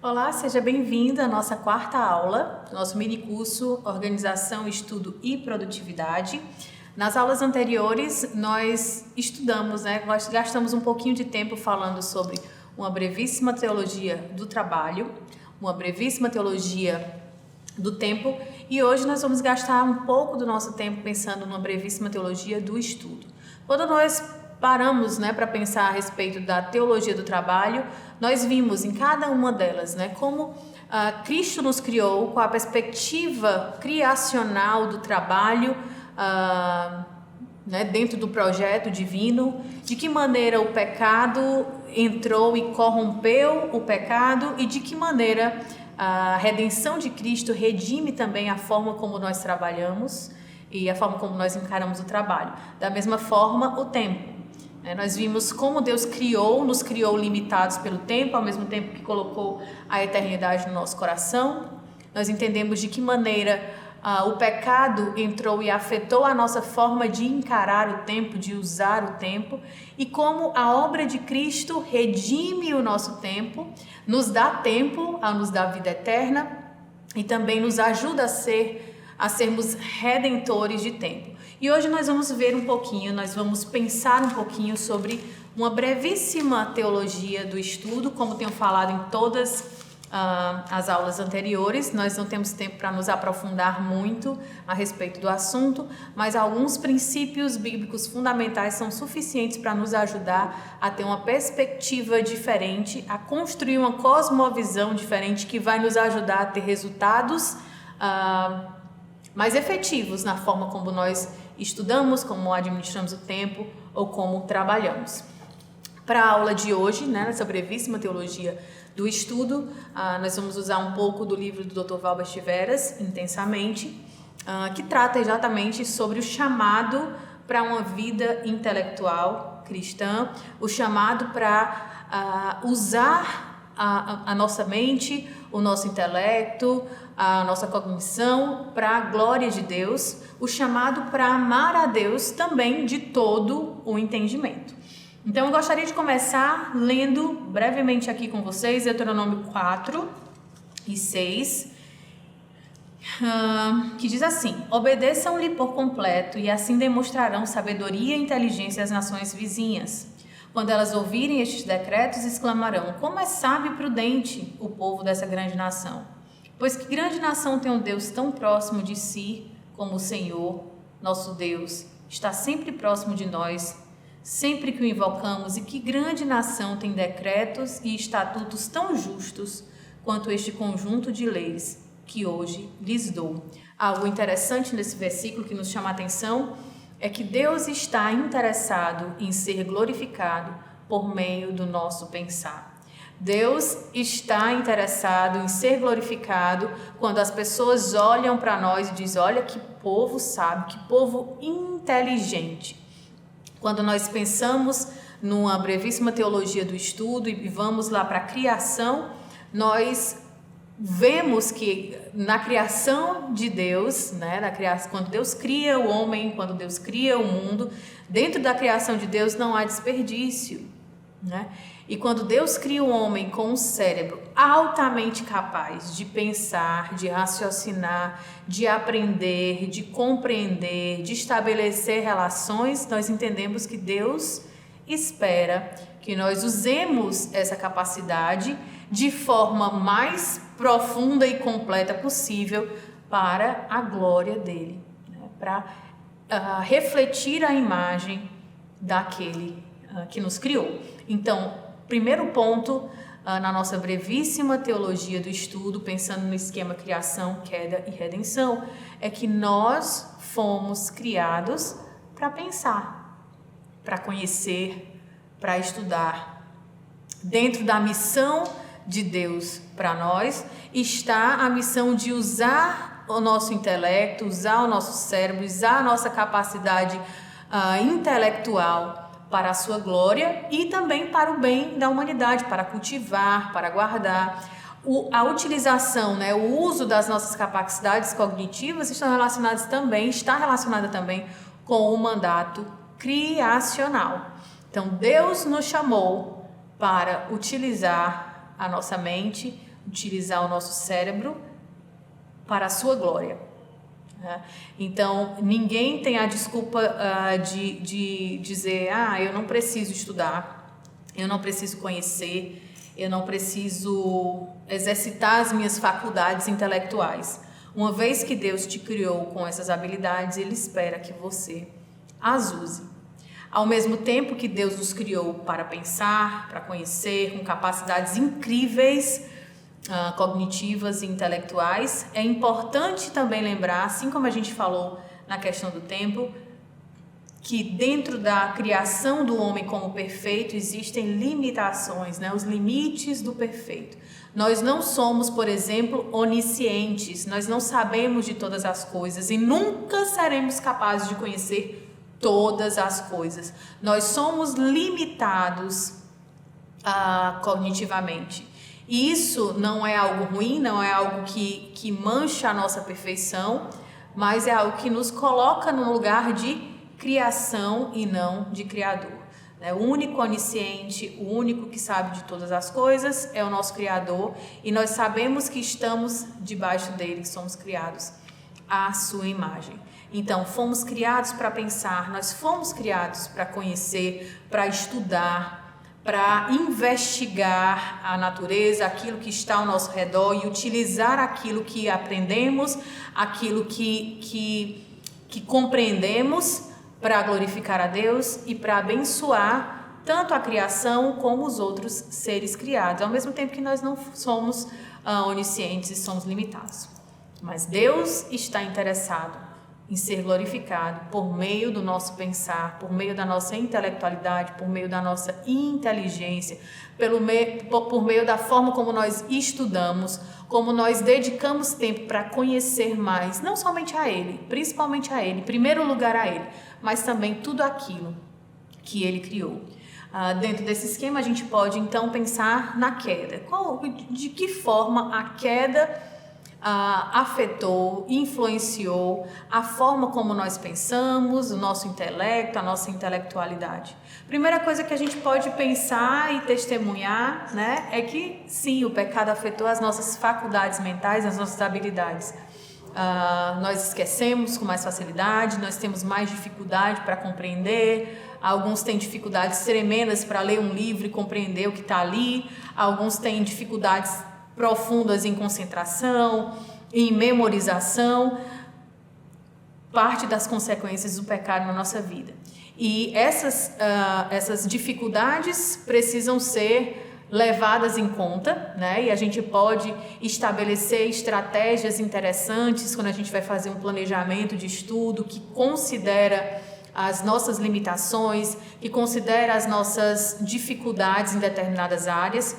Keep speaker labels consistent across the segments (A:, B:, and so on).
A: Olá, seja bem-vindo à nossa quarta aula, nosso mini curso Organização, Estudo e Produtividade. Nas aulas anteriores, nós estudamos, nós gastamos um pouquinho de tempo falando sobre uma brevíssima teologia do trabalho, uma brevíssima teologia do tempo, e hoje nós vamos gastar um pouco do nosso tempo pensando numa brevíssima teologia do estudo. Quando nós paramos para pensar a respeito da teologia do trabalho, nós vimos em cada uma delas como Cristo nos criou com a perspectiva criacional do trabalho dentro do projeto divino, de que maneira o pecado entrou e corrompeu o pecado e de que maneira a redenção de Cristo redime também a forma como nós trabalhamos e a forma como nós encaramos o trabalho. Da mesma forma, o tempo. Nós vimos como Deus nos criou limitados pelo tempo, ao mesmo tempo que colocou a eternidade no nosso coração. Nós entendemos de que maneira o pecado entrou e afetou a nossa forma de encarar o tempo, de usar o tempo, e como a obra de Cristo redime o nosso tempo, nos dá tempo, nos dá vida eterna e também nos ajuda a sermos redentores de tempo. E hoje nós vamos ver um pouquinho, nós vamos pensar um pouquinho sobre uma brevíssima teologia do estudo, como tenho falado em todas as aulas anteriores. Nós não temos tempo para nos aprofundar muito a respeito do assunto, mas alguns princípios bíblicos fundamentais são suficientes para nos ajudar a ter uma perspectiva diferente, a construir uma cosmovisão diferente que vai nos ajudar a ter resultados mais efetivos na forma como nós estudamos, como administramos o tempo ou como trabalhamos. Para a aula de hoje, nessa brevíssima teologia do estudo, nós vamos usar um pouco do livro do Dr. Valbert Veras, Intensamente, que trata exatamente sobre o chamado para uma vida intelectual cristã, o chamado para usar a nossa mente, o nosso intelecto, a nossa cognição para a glória de Deus, o chamado para amar a Deus também de todo o entendimento. Então eu gostaria de começar lendo brevemente aqui com vocês Deuteronômio 4 e 6, que diz assim: obedeçam-lhe por completo e assim demonstrarão sabedoria e inteligência às nações vizinhas. Quando elas ouvirem estes decretos, exclamarão: como é sábio e prudente o povo dessa grande nação. Pois que grande nação tem um Deus tão próximo de si como o Senhor, nosso Deus, está sempre próximo de nós, sempre que o invocamos, e que grande nação tem decretos e estatutos tão justos quanto este conjunto de leis que hoje lhes dou. Algo interessante nesse versículo que nos chama a atenção é que Deus está interessado em ser glorificado por meio do nosso pensar. Deus está interessado em ser glorificado quando as pessoas olham para nós e dizem: olha que povo sábio, que povo inteligente. Quando nós pensamos numa brevíssima teologia do estudo e vamos lá para a criação, nós vemos que na criação de Deus, quando Deus cria o homem, quando Deus cria o mundo, dentro da criação de Deus não há desperdício, E quando Deus cria o homem com um cérebro altamente capaz de pensar, de raciocinar, de aprender, de compreender, de estabelecer relações, nós entendemos que Deus espera que nós usemos essa capacidade de forma mais profunda e completa possível para a glória dele, para refletir a imagem daquele que nos criou. Então, primeiro ponto na nossa brevíssima teologia do estudo, pensando no esquema criação, queda e redenção, é que nós fomos criados para pensar, para conhecer, para estudar. Dentro da missão de Deus para nós está a missão de usar o nosso intelecto, usar o nosso cérebro, usar a nossa capacidade intelectual para a sua glória e também para o bem da humanidade, para cultivar, para guardar. A utilização, o uso das nossas capacidades cognitivas está relacionada também com o mandato criacional. Então, Deus nos chamou para utilizar a nossa mente, utilizar o nosso cérebro para a sua glória. Então, ninguém tem a desculpa de dizer, eu não preciso estudar, eu não preciso conhecer, eu não preciso exercitar as minhas faculdades intelectuais. Uma vez que Deus te criou com essas habilidades, Ele espera que você as use. Ao mesmo tempo que Deus nos criou para pensar, para conhecer, com capacidades incríveis, cognitivas e intelectuais, é importante também lembrar, assim como a gente falou na questão do tempo, que dentro da criação do homem como perfeito existem limitações, os limites do perfeito. Nós não somos, por exemplo, oniscientes, nós não sabemos de todas as coisas e nunca seremos capazes de conhecer todas as coisas. Nós somos limitados cognitivamente. E isso não é algo ruim, não é algo que mancha a nossa perfeição, mas é algo que nos coloca num lugar de criação e não de criador. O único onisciente, o único que sabe de todas as coisas é o nosso Criador, e nós sabemos que estamos debaixo dele, que somos criados à sua imagem. Então, fomos criados para pensar, nós fomos criados para conhecer, para estudar, para investigar a natureza, aquilo que está ao nosso redor e utilizar aquilo que aprendemos, aquilo que compreendemos para glorificar a Deus e para abençoar tanto a criação como os outros seres criados, ao mesmo tempo que nós não somos oniscientes e somos limitados. Mas Deus está interessado em ser glorificado por meio do nosso pensar, por meio da nossa intelectualidade, por meio da nossa inteligência, por meio da forma como nós estudamos, como nós dedicamos tempo para conhecer mais, não somente a Ele, principalmente a Ele, em primeiro lugar a Ele, mas também tudo aquilo que Ele criou. Dentro desse esquema, a gente pode então pensar na queda. De que forma a queda afetou, influenciou a forma como nós pensamos, o nosso intelecto, a nossa intelectualidade. Primeira coisa que a gente pode pensar e testemunhar, é que sim, o pecado afetou as nossas faculdades mentais, as nossas habilidades. Nós esquecemos com mais facilidade, nós temos mais dificuldade para compreender, alguns têm dificuldades tremendas para ler um livro e compreender o que está ali, alguns têm dificuldades profundas em concentração, em memorização, parte das consequências do pecado na nossa vida. E essas dificuldades precisam ser levadas em conta, e a gente pode estabelecer estratégias interessantes quando a gente vai fazer um planejamento de estudo que considera as nossas limitações, que considera as nossas dificuldades em determinadas áreas.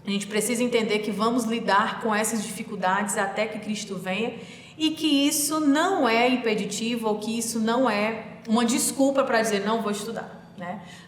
A: A gente precisa entender que vamos lidar com essas dificuldades até que Cristo venha e que isso não é impeditivo ou que isso não é uma desculpa para dizer não vou estudar.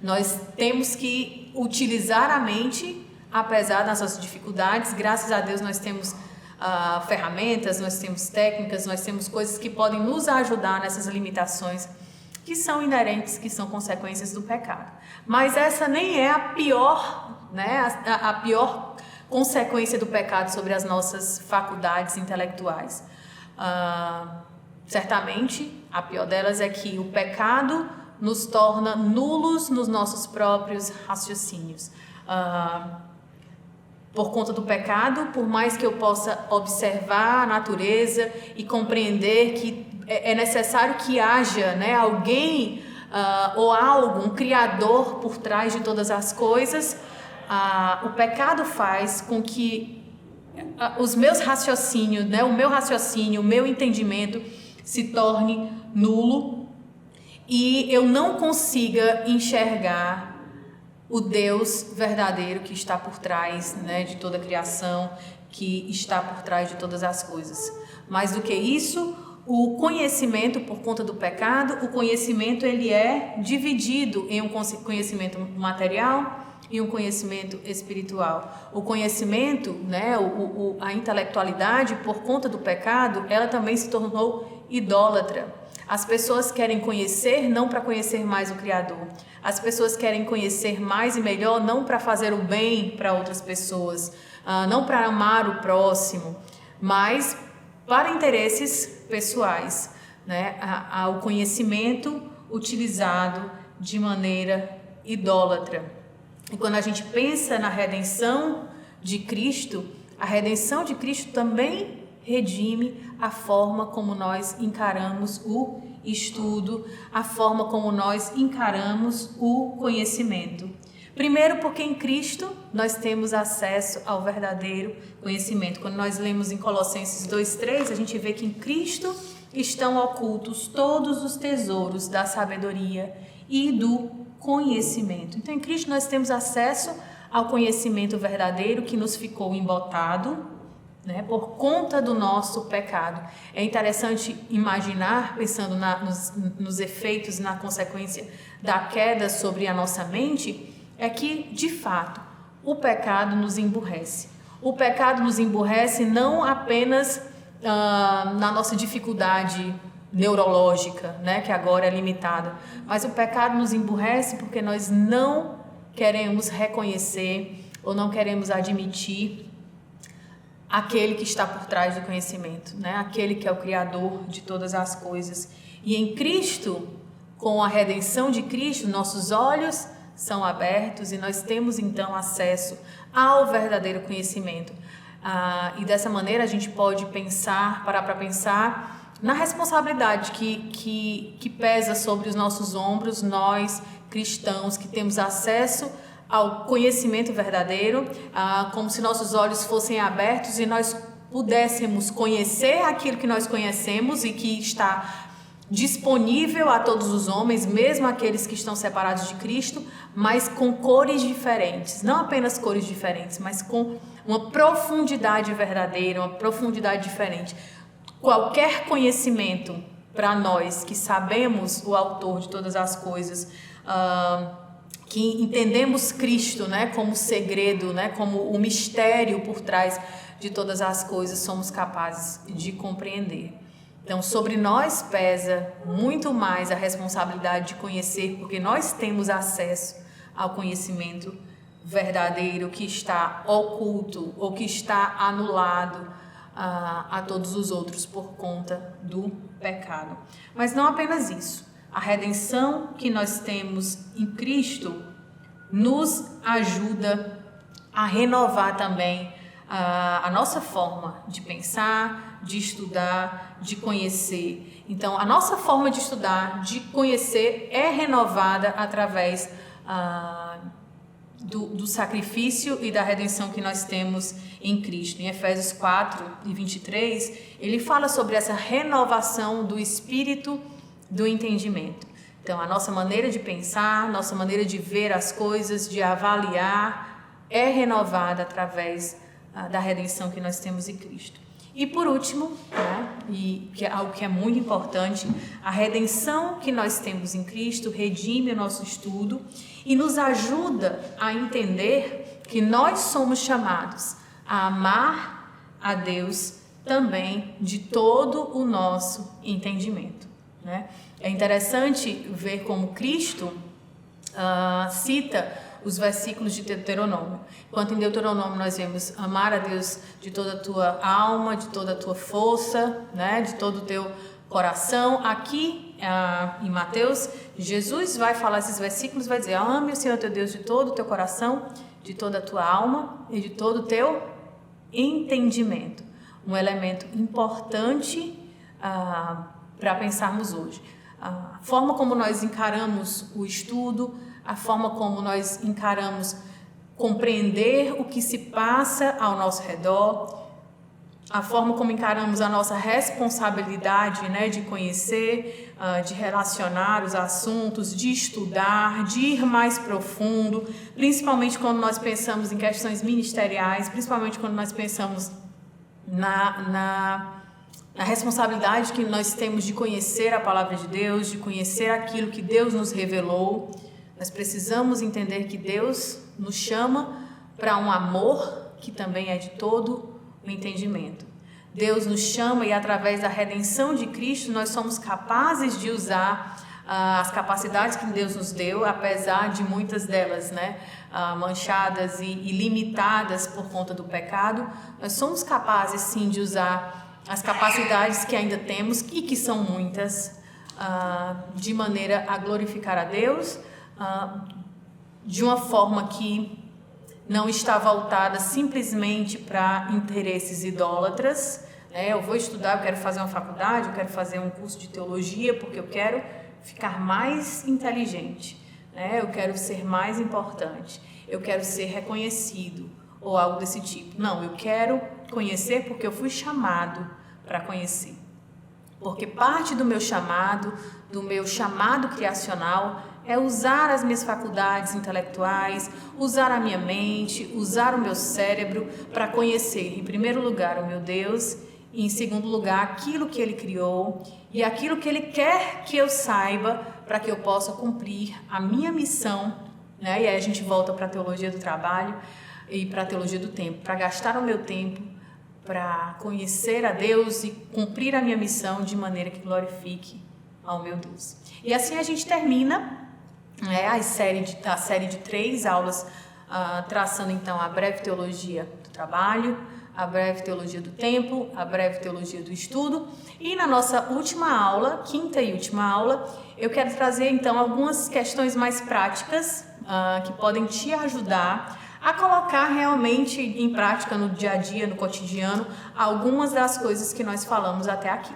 A: Nós temos que utilizar a mente, apesar das nossas dificuldades. Graças a Deus nós temos ferramentas, nós temos técnicas, nós temos coisas que podem nos ajudar nessas limitações que são inerentes, que são consequências do pecado. Mas essa nem é a pior, a pior consequência do pecado sobre as nossas faculdades intelectuais. Certamente, a pior delas é que o pecado nos torna nulos nos nossos próprios raciocínios. Por conta do pecado, por mais que eu possa observar a natureza e compreender que é necessário que haja alguém ou algo, um criador por trás de todas as coisas, o pecado faz com que os meus raciocínios, o meu raciocínio, o meu entendimento se torne nulo e eu não consiga enxergar o Deus verdadeiro que está por trás de toda a criação, que está por trás de todas as coisas. Mais do que isso, o conhecimento, por conta do pecado, o conhecimento ele é dividido em um conhecimento material e um conhecimento espiritual. O conhecimento, a intelectualidade, por conta do pecado, ela também se tornou idólatra. As pessoas querem conhecer não para conhecer mais o Criador. As pessoas querem conhecer mais e melhor não para fazer o bem para outras pessoas, não para amar o próximo, mas para interesses pessoais, né? Ao conhecimento utilizado de maneira idólatra. E quando a gente pensa na redenção de Cristo, a redenção de Cristo também redime a forma como nós encaramos o estudo, a forma como nós encaramos o conhecimento. Primeiro, porque em Cristo nós temos acesso ao verdadeiro conhecimento. Quando nós lemos em Colossenses 2:3, a gente vê que em Cristo estão ocultos todos os tesouros da sabedoria e do conhecimento. Então, em Cristo nós temos acesso ao conhecimento verdadeiro que nos ficou embotado, né, por conta do nosso pecado. É interessante imaginar, pensando nos efeitos, na consequência da queda sobre a nossa mente, é que, de fato, o pecado nos emburrece. O pecado nos emburrece não apenas na nossa dificuldade neurológica, né, que agora é limitada, mas o pecado nos emburrece porque nós não queremos reconhecer ou não queremos admitir aquele que está por trás do conhecimento, né, aquele que é o Criador de todas as coisas. E em Cristo, com a redenção de Cristo, nossos olhos são abertos e nós temos então acesso ao verdadeiro conhecimento. E dessa maneira a gente pode parar para pensar na responsabilidade que pesa sobre os nossos ombros, nós cristãos que temos acesso ao conhecimento verdadeiro, como se nossos olhos fossem abertos e nós pudéssemos conhecer aquilo que nós conhecemos e que está disponível a todos os homens, mesmo aqueles que estão separados de Cristo, mas com cores diferentes, não apenas cores diferentes, mas com uma profundidade verdadeira, uma profundidade diferente. Qualquer conhecimento para nós que sabemos o autor de todas as coisas, que entendemos Cristo, né, como segredo, né, como o mistério por trás de todas as coisas, somos capazes de compreender. Então, sobre nós pesa muito mais a responsabilidade de conhecer, porque nós temos acesso ao conhecimento verdadeiro que está oculto ou que está anulado a todos os outros por conta do pecado. Mas não apenas isso. A redenção que nós temos em Cristo nos ajuda a renovar também a nossa forma de pensar, de estudar, de conhecer. Então, a nossa forma de estudar, de conhecer, é renovada através do sacrifício e da redenção que nós temos em Cristo. Em Efésios 4:23, ele fala sobre essa renovação do espírito do entendimento. Então, a nossa maneira de pensar, nossa maneira de ver as coisas, de avaliar, é renovada através da redenção que nós temos em Cristo. E por último, né, e que é algo que é muito importante, a redenção que nós temos em Cristo redime o nosso estudo e nos ajuda a entender que nós somos chamados a amar a Deus também de todo o nosso entendimento, né? É interessante ver como Cristo cita os versículos de Deuteronômio. Enquanto em Deuteronômio nós vemos amar a Deus de toda a tua alma, de toda a tua força, né, de todo o teu coração. Aqui em Mateus, Jesus vai falar esses versículos, vai dizer: ame o Senhor teu Deus de todo o teu coração, de toda a tua alma e de todo o teu entendimento. Um elemento importante para pensarmos hoje. A forma como nós encaramos o estudo, a forma como nós encaramos compreender o que se passa ao nosso redor, a forma como encaramos a nossa responsabilidade, né, de conhecer, de relacionar os assuntos, de estudar, de ir mais profundo, principalmente quando nós pensamos em questões ministeriais, principalmente quando nós pensamos na responsabilidade que nós temos de conhecer a palavra de Deus, de conhecer aquilo que Deus nos revelou. Nós precisamos entender que Deus nos chama para um amor que também é de todo o entendimento. Deus nos chama e através da redenção de Cristo nós somos capazes de usar as capacidades que Deus nos deu, apesar de muitas delas, né, manchadas e limitadas por conta do pecado, nós somos capazes sim de usar as capacidades que ainda temos e que são muitas, de maneira a glorificar a Deus, de uma forma que não está voltada simplesmente para interesses idólatras. Eu vou estudar, eu quero fazer uma faculdade, eu quero fazer um curso de teologia porque eu quero ficar mais inteligente, eu quero ser mais importante, eu quero ser reconhecido ou algo desse tipo. Não, eu quero conhecer porque eu fui chamado para conhecer. Porque parte do meu chamado criacional, é usar as minhas faculdades intelectuais, usar a minha mente, usar o meu cérebro para conhecer, em primeiro lugar, o meu Deus, e em segundo lugar, aquilo que Ele criou e aquilo que Ele quer que eu saiba para que eu possa cumprir a minha missão, E aí a gente volta para a teologia do trabalho e para a teologia do tempo, para gastar o meu tempo, para conhecer a Deus e cumprir a minha missão de maneira que glorifique ao meu Deus. E assim a gente termina a série de 3 aulas, traçando então a breve teologia do trabalho, a breve teologia do tempo, a breve teologia do estudo. E na nossa última aula, quinta e última aula, eu quero trazer então algumas questões mais práticas que podem te ajudar a colocar realmente em prática no dia a dia, no cotidiano, algumas das coisas que nós falamos até aqui.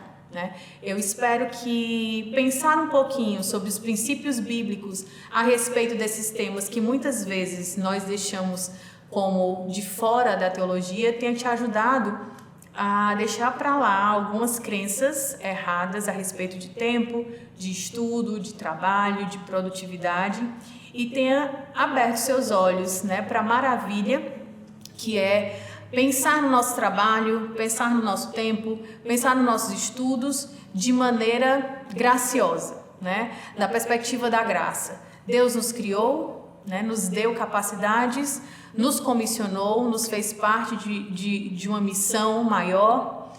A: Eu espero que pensar um pouquinho sobre os princípios bíblicos a respeito desses temas que muitas vezes nós deixamos como de fora da teologia tenha te ajudado a deixar para lá algumas crenças erradas a respeito de tempo, de estudo, de trabalho, de produtividade e tenha aberto seus olhos para a maravilha que é pensar no nosso trabalho, pensar no nosso tempo, pensar nos nossos estudos de maneira graciosa, da perspectiva da graça. Deus nos criou, nos deu capacidades, nos comissionou, nos fez parte de uma missão maior,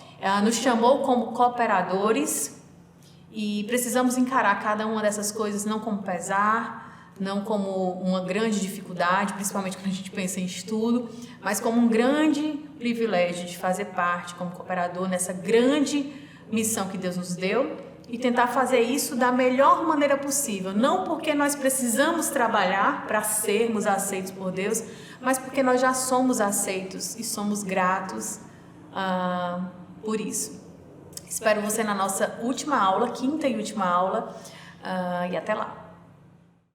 A: nos chamou como cooperadores e precisamos encarar cada uma dessas coisas não como pesar, não como uma grande dificuldade, principalmente quando a gente pensa em estudo, mas como um grande privilégio de fazer parte como cooperador nessa grande missão que Deus nos deu e tentar fazer isso da melhor maneira possível, não porque nós precisamos trabalhar para sermos aceitos por Deus, mas porque nós já somos aceitos e somos gratos por isso. Espero você na nossa última aula, quinta e última aula, e até lá.